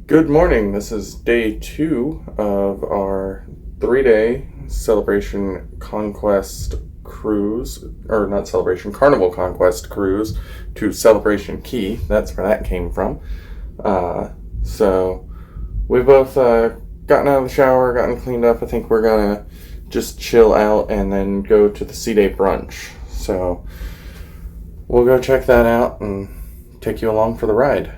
Good morning. This is day 2 of our 3-day Celebration Conquest cruise, or not Celebration, Carnival Conquest cruise to Celebration Key. That's where that came from. So we've both gotten out of the shower, gotten cleaned up. I think we're gonna just chill out and then go to the Sea Day Brunch. So we'll go check that out and take you along for the ride.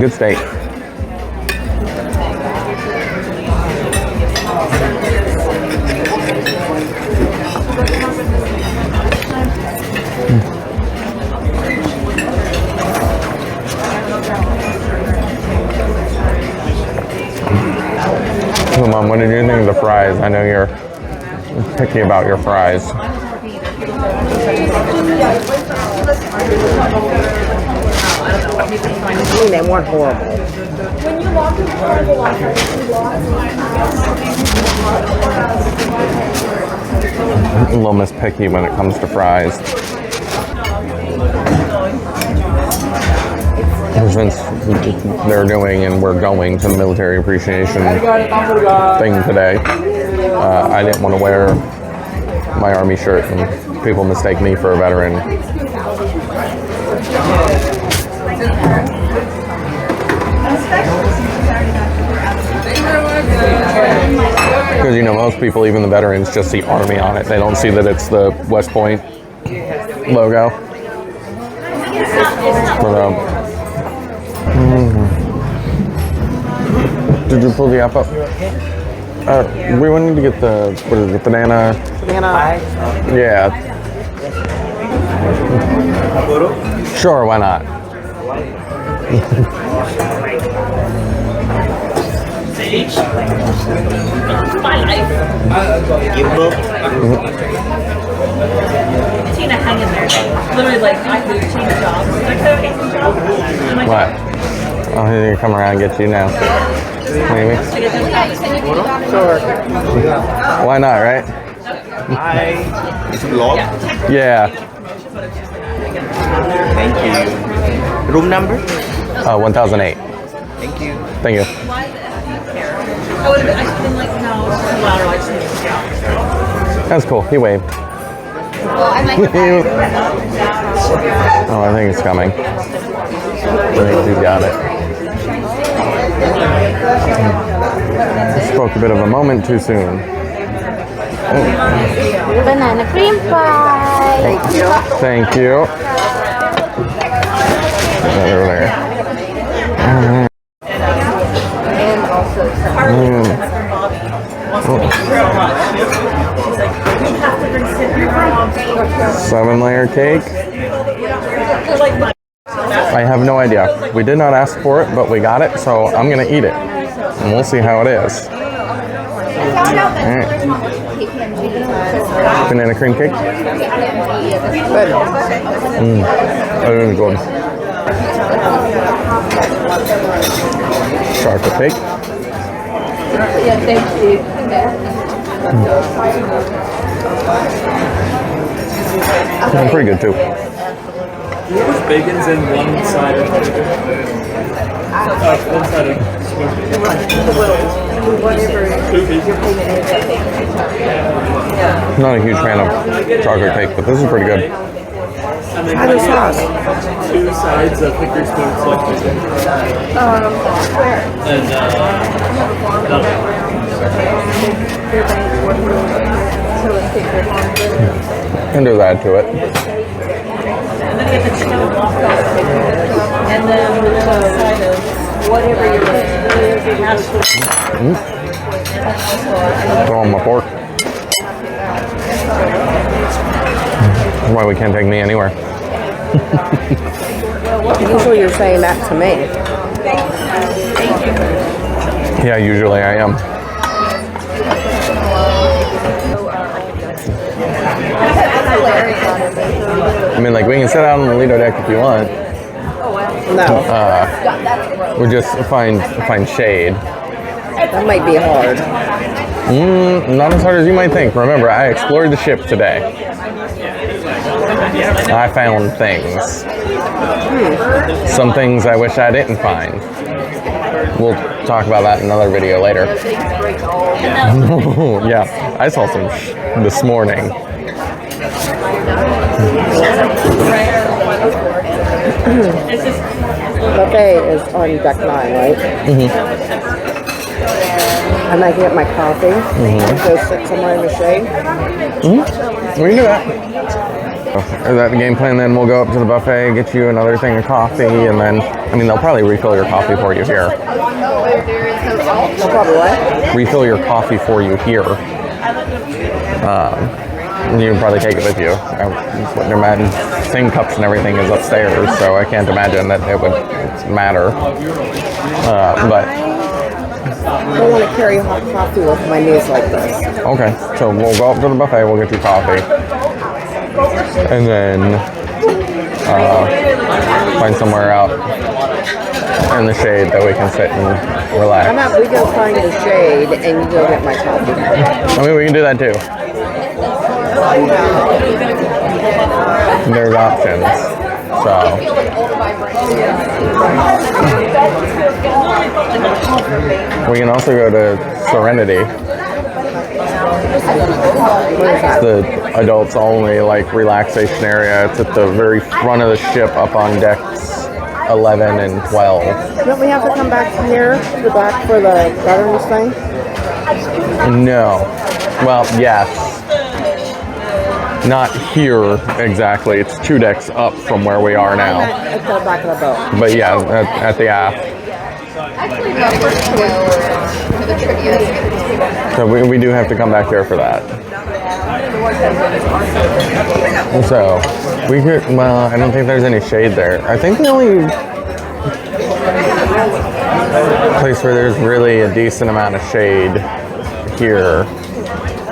Good steak. So Mom, what did you think of the fries? I know you're picky about your fries. They weren't horrible. I'm a little Miss Picky when it comes to fries. Since they're doing and we're going to the military appreciation thing today, I didn't want to wear my Army shirt and people mistake me for a veteran. Because, you know, most people, even the veterans, just see Army on it. They don't see that it's the West Point logo. Did you pull the app up? We wanted to get the, what is it, banana? Yeah. Sure, why not? Tina, hang in there. Literally, like, I could change jobs. What? Oh, he's gonna come around and get you now. Maybe? Sure. Why not, right? It's a vlog. Yeah. Thank you. Room number? 1008. Thank you. Thank you. I would have been like, no, it's too loud, or I just need to go. That's cool. He waved. Oh, I think it's coming. I think he's got it. Spoke a bit of a moment too soon. Banana cream pie. Thank you. Thank you. Over there. And also some 7-layer cake. I have no idea. We did not ask for it, but we got it, so I'm gonna eat it, and we'll see how it is. Alright. Banana cream cake. That is good. Chocolate cake. yeah, thank you. Pretty good too. Which bacon's in one side of one side of Not a huge fan of chocolate cake, but this is pretty good. and then the sauce. 2 sides of hickory smoked selection. And And there's add to it. And then you get the chicken waffle. And then the side of whatever you're Throw on my fork. Why we can't take me anywhere. Usually you're saying that to me. Yeah, usually I am. I mean, like, we can sit out on the Lido deck if you want. No, We just find shade. that might be hard. Not as hard as you might think. Remember, I explored the ship today. I found things. Some things I wish I didn't find. We'll talk about that in another video later. Yeah, I saw some this morning. Buffet is on deck 9, right? And I can get my coffee. Go sit somewhere in the shade. We can do that. Is that the game plan then? We'll go up to the buffet, get you another thing of coffee, and then, I mean, they'll probably refill your coffee for you here. No problem, what? Refill your coffee for you here. You can probably take it with you. I wouldn't imagine. Same cups and everything is upstairs, so I can't imagine that it would matter. But I don't want to carry hot coffee with my knees like this. okay, so we'll go up to the buffet. We'll get you coffee, and then find somewhere out in the shade that we can sit and How relax. about we go find the shade and you go get my coffee? I mean, we can do that too. There's options. So we can also go to Serenity. It's the adults only like relaxation area. It's at the very front of the ship up on decks 11 and 12. Don't we have to come back here to the back for the veterans thing? No. Well, yes. Not here exactly. It's 2 decks up from where we are now. At the back of the boat. But yeah, at the aft. So we do have to come back here for that. So we could, well, I don't think there's any shade there. I think the only place where there's really a decent amount of shade here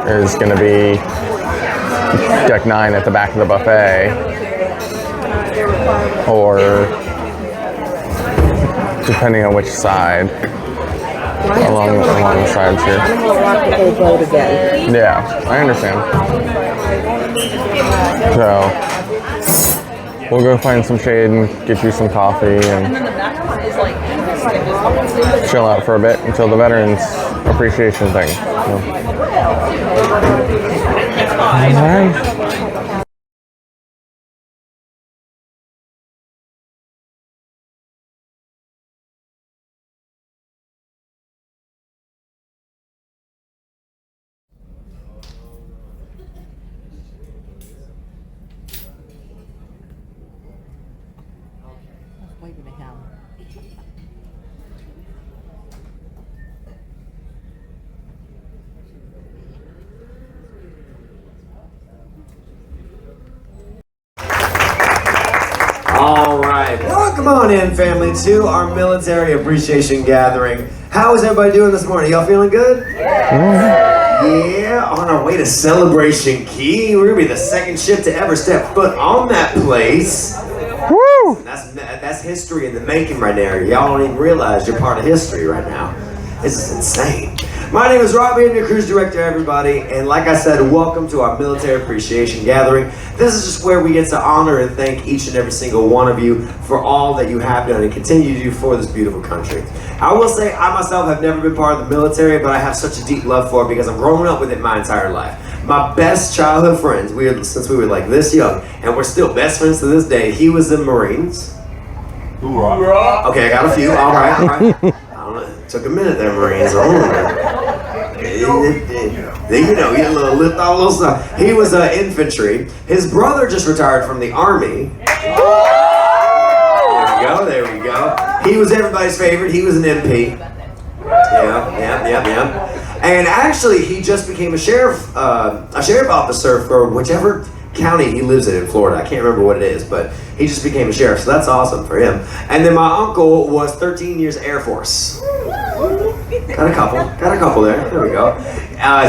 is going to be deck 9 at the back of the buffet, or depending on which side, along the sides here. I don't want to rock the whole boat again. Yeah, I understand. So we'll go find some shade and get you some coffee and chill out for a bit until the Veterans Appreciation thing. So. All right. Waving to him. All right, welcome on in, family, to our military appreciation gathering. How is everybody doing this morning? Y'all feeling good? Yeah, on our way to Celebration Key. We're gonna be the second ship to ever step foot on that place. Woo! That's history in the making right there. Y'all don't even realize you're part of history right now. This is insane. My name is Robbie, I'm your cruise director, everybody, and like I said, welcome to our military appreciation gathering. This is just where we get to honor and thank each and every single one of you for all that you have done and continue to do for this beautiful country. I will say, I myself have never been part of the military, but I have such a deep love for it because I've grown up with it my entire life. My best childhood friends, since we were like this young, and we're still best friends to this day. He was in Marines. Okay, I got a few, all right. I don't know, it took a minute there, Marines. You know, he had a little lift off, a little stuff. He was infantry. His brother just retired from the Army. There we go. He was everybody's favorite. He was an MP. Yeah. And actually, he just became a sheriff officer for whichever county he lives in Florida. I can't remember what it is, but he just became a sheriff, so that's awesome for him. And then my uncle was 13 years Air Force. Got a couple there. There we go.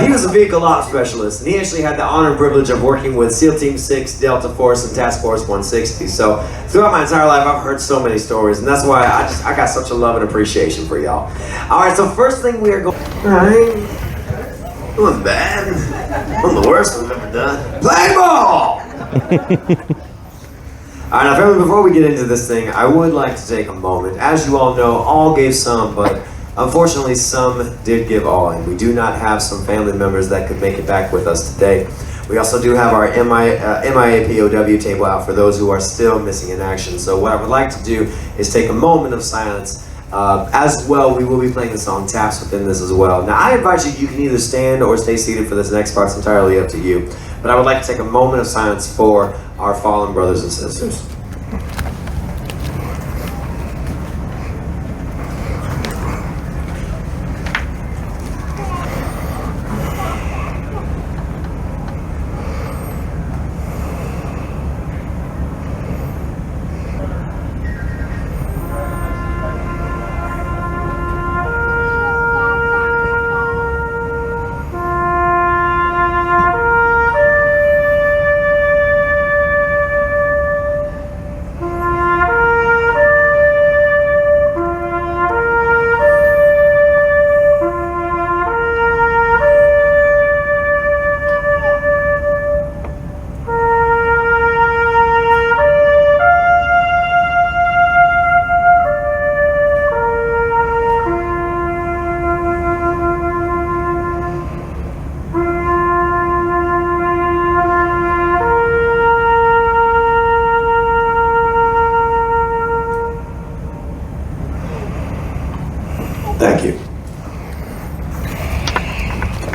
He was a vehicle ops specialist, and he actually had the honor and privilege of working with SEAL Team 6, Delta Force, and Task Force 160. So throughout my entire life, I've heard so many stories, and that's why I got such a love and appreciation for y'all. All right, so first thing we are going. All right, it wasn't bad. One of the worst I've ever done. Play ball. All right, now family, before we get into this thing, I would like to take a moment. As you all know, all gave some, but unfortunately, some did give all, and we do not have some family members that could make it back with us today. We also do have our MIA POW table out for those who are still missing in action. So what I would like to do is take a moment of silence. As well, we will be playing the song Taps within this as well. Now, I invite you, you can either stand or stay seated for this next part. It's entirely up to you. But I would like to take a moment of silence for our fallen brothers and sisters. Thank you.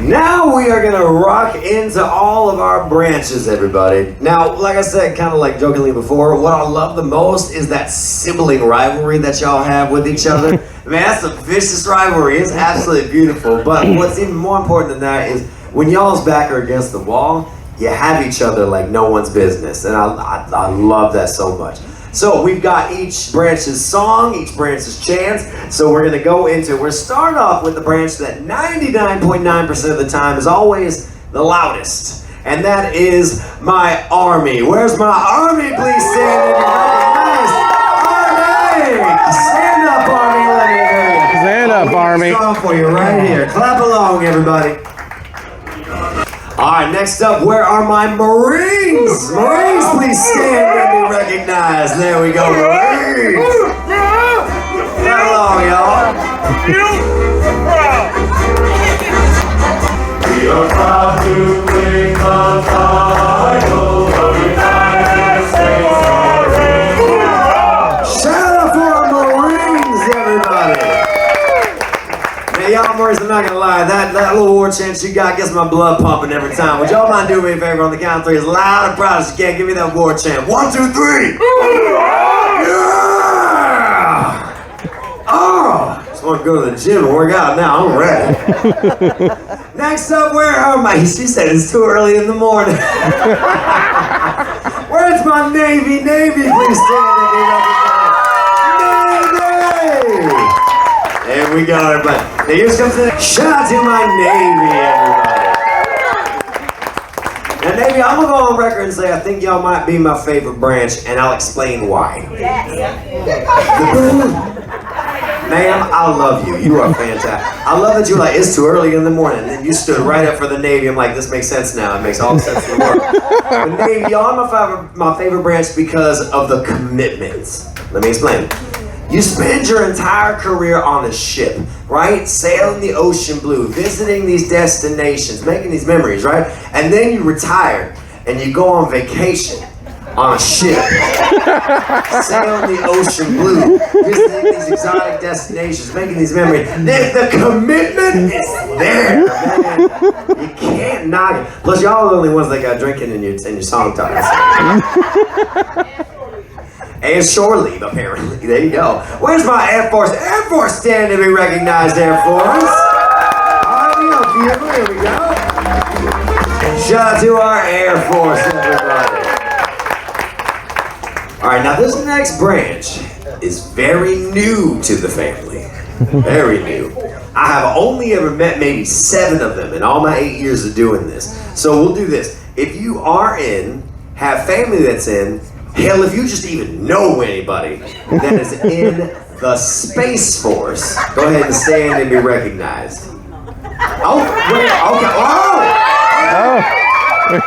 Now we are going to rock into all of our branches, everybody. Now, like I said, kind of like jokingly before, what I love the most is that sibling rivalry that y'all have with each other. Man, that's a vicious rivalry. It's absolutely beautiful. But what's even more important than that is when y'all's back are against the wall, you have each other like no one's business. And I love that so much. So we've got each branch's song, each branch's chants. So we're gonna go into, we're starting off with the branch that 99.9% of the time is always the loudest. And that is my army. Where's my army? Please stand up. Nice. Army! Stand up, army. Let me hear you. Stand up, army. Song for you right here. Clap along, everybody. All right, next up, where are my Marines? Marines, please stand and be recognized. There we go, Marines. Clap along, y'all. We are proud to bring the title of United States Marines. Shout out for our Marines, everybody. Now, y'all Marines, I'm not gonna lie, that little war chant you got gets my blood pumping every time. Would y'all mind doing me a favor on the count of three as loud and proud as you can? Give me that war chant. 1, 2, 3. Yeah! Oh, just want to go to the gym and work out now. I'm ready. Next up, where are my? She said it's too early in the morning. Where's my Navy? Navy, please stand and be recognized. Navy! There we go, everybody. Now here comes the shout out to my Navy, everybody. Now, Navy, I'm gonna go on record and say I think y'all might be my favorite branch, and I'll explain why. Ma'am, I love you. You are fantastic. I love that you're like, it's too early in the morning, and you stood right up for the Navy. I'm like, this makes sense now. It makes all the sense in the world. But Navy, y'all are my favorite branch because of the commitments. Let me explain. You spend your entire career on a ship, right? Sailing the ocean blue, visiting these destinations, making these memories, right? And then you retire and you go on vacation on a ship, sailing the ocean blue, visiting these exotic destinations, making these memories. The commitment is there, man. You can't knock it. Plus, y'all are the only ones that got drinking in your song titles. And shore leave, apparently. There you go. Where's my Air Force? Air Force stand to be recognized, Air Force. All right, we go. Here we go. shout out to our Air Force, everybody. All right, now this next branch is very new to the family. Very new. I have only ever met maybe 7 of them in all my 8 years of doing this. So we'll do this. If you are in, have family that's in, hell, if you just even know anybody that is in the Space Force, go ahead and stand and be recognized. Oh, wait, okay. Oh!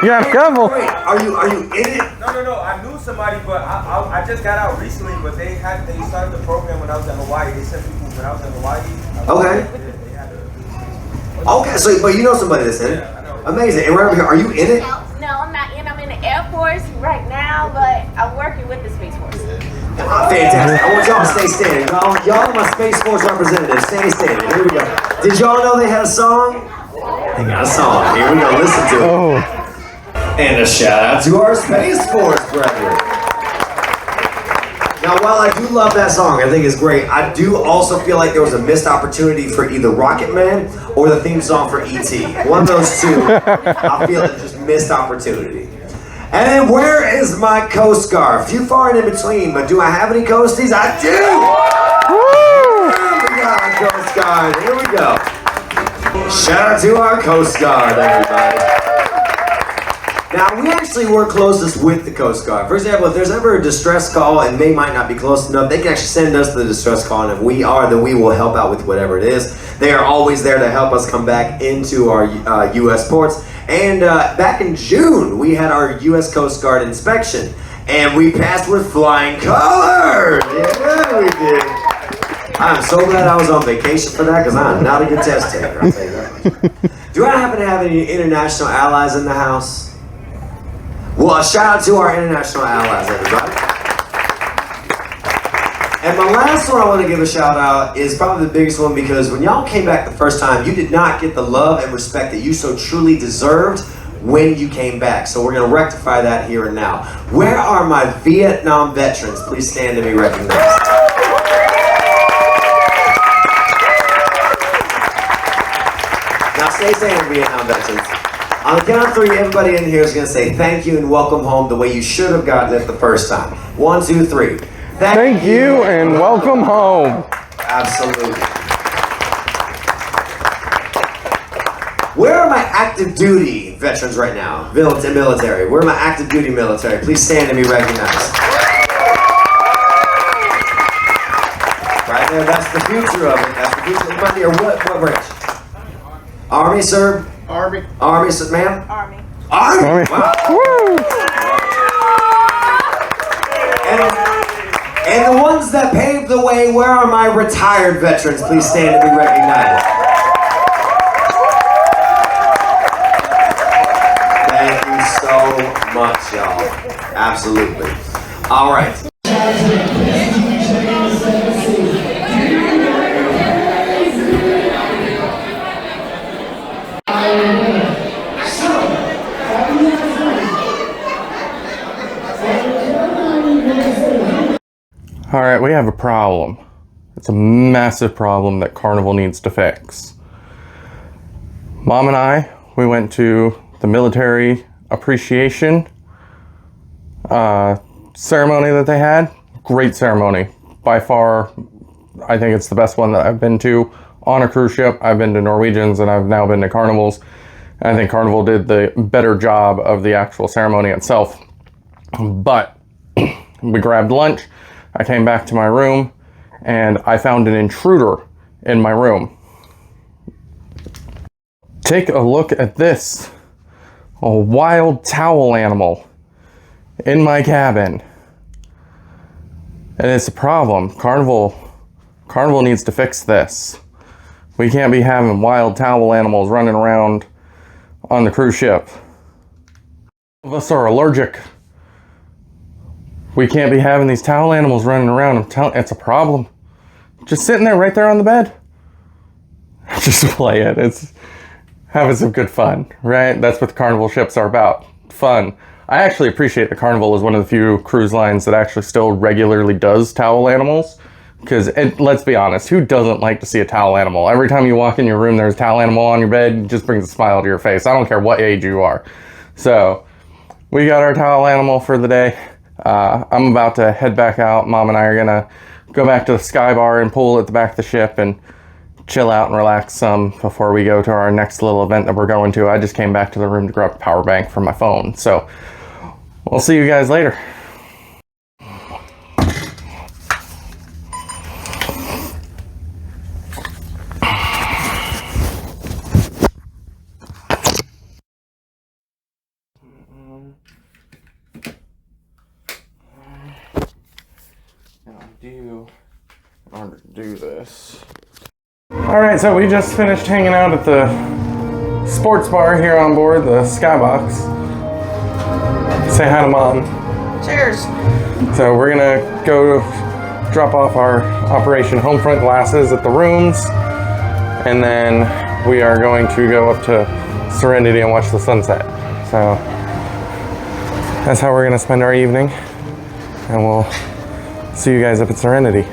We got a couple. Wait, are you in it? No. I knew somebody, but I just got out recently. But they started the program when I was in Hawaii. They sent people when I was in Hawaii. Okay. Okay, so but you know somebody that's in it. Yeah, I know. Amazing. And right over here, are you in it? No, I'm not in. I'm in the Air Force right now, but I'm working with the Space Force. Fantastic. I want y'all to stay standing. Y'all are my Space Force representatives. Stay standing. Here we go. Did y'all know they had a song? They got a song. Here we go. Listen to it. Oh. And a shout out to our Space Force brethren. Now, while I do love that song, I think it's great, I do also feel like there was a missed opportunity for either Rocket Man or the theme song for E.T. One of those two, I feel it's just missed opportunity. And then where is my Coast Guard? Few far and in between, but do I have any Coasties? I do! We got our Coast Guard. Here we go. Shout out to our Coast Guard, everybody. Now, we actually work closest with the Coast Guard. For example, if there's ever a distress call and they might not be close enough, they can actually send us the distress call, and if we are, then we will help out with whatever it is. They are always there to help us come back into our U.S. ports. And back in June, we had our U.S. Coast Guard inspection, and we passed with flying colors. Yeah, we did. I'm so glad I was on vacation for that, because I'm not a good test taker, I'll tell you that. Do I happen to have any international allies in the house? Well, a shout out to our international allies, everybody. And my last one I want to give a shout out is probably the biggest one, because when y'all came back the first time, you did not get the love and respect that you so truly deserved when you came back. So we're going to rectify that here and now. Where are my Vietnam veterans? Please stand and be recognized. Now stay standing, Vietnam veterans. On the count of 3, everybody in here is going to say thank you and welcome home the way you should have gotten it the first time. 1, 2, 3. Thank you and welcome home. Absolutely. Where are my active duty veterans right now? Military. Where are my active duty military? Please stand and be recognized. Right there, that's the future of it. That's the future. You might be what branch? Army, sir? Army, sir, ma'am? Army. Wow. Woo! And the ones that paved the way, where are my retired veterans? Please stand and be recognized. Thank you so much, y'all. Absolutely. All right. All right, we have a problem. It's a massive problem that Carnival needs to fix. Mom and I, we went to the military appreciation ceremony that they had. Great ceremony. By far, I think it's the best one that I've been to on a cruise ship. I've been to Norwegians and I've now been to Carnivals. And I think Carnival did the better job of the actual ceremony itself. But we grabbed lunch. I came back to my room and I found an intruder in my room. Take a look at this. A wild towel animal in my cabin. And it's a problem. Carnival needs to fix this. We can't be having wild towel animals running around on the cruise ship. Some of us are allergic. We can't be having these towel animals running around. I'm telling you, it's a problem. Just sitting there right there on the bed. Just play it. It's having some good fun, right? That's what the Carnival ships are about. Fun. I actually appreciate that Carnival is one of the few cruise lines that actually still regularly does towel animals. Because let's be honest, who doesn't like to see a towel animal? Every time you walk in your room, there's a towel animal on your bed. It just brings a smile to your face. I don't care what age you are. So we got our towel animal for the day. I'm about to head back out. Mom and I are gonna go back to the Sky Bar and pool at the back of the ship and chill out and relax some before we go to our next little event that we're going to. I just came back to the room to grab a power bank for my phone. So we'll see you guys later. In order to do this. Alright, so we just finished hanging out at the sports bar here on board the Skybox. Say hi to Mom. Cheers. So we're gonna go drop off our Operation Homefront glasses at the rooms, and then we are going to go up to Serenity and watch the sunset. So that's how we're gonna spend our evening, and we'll see you guys up at Serenity.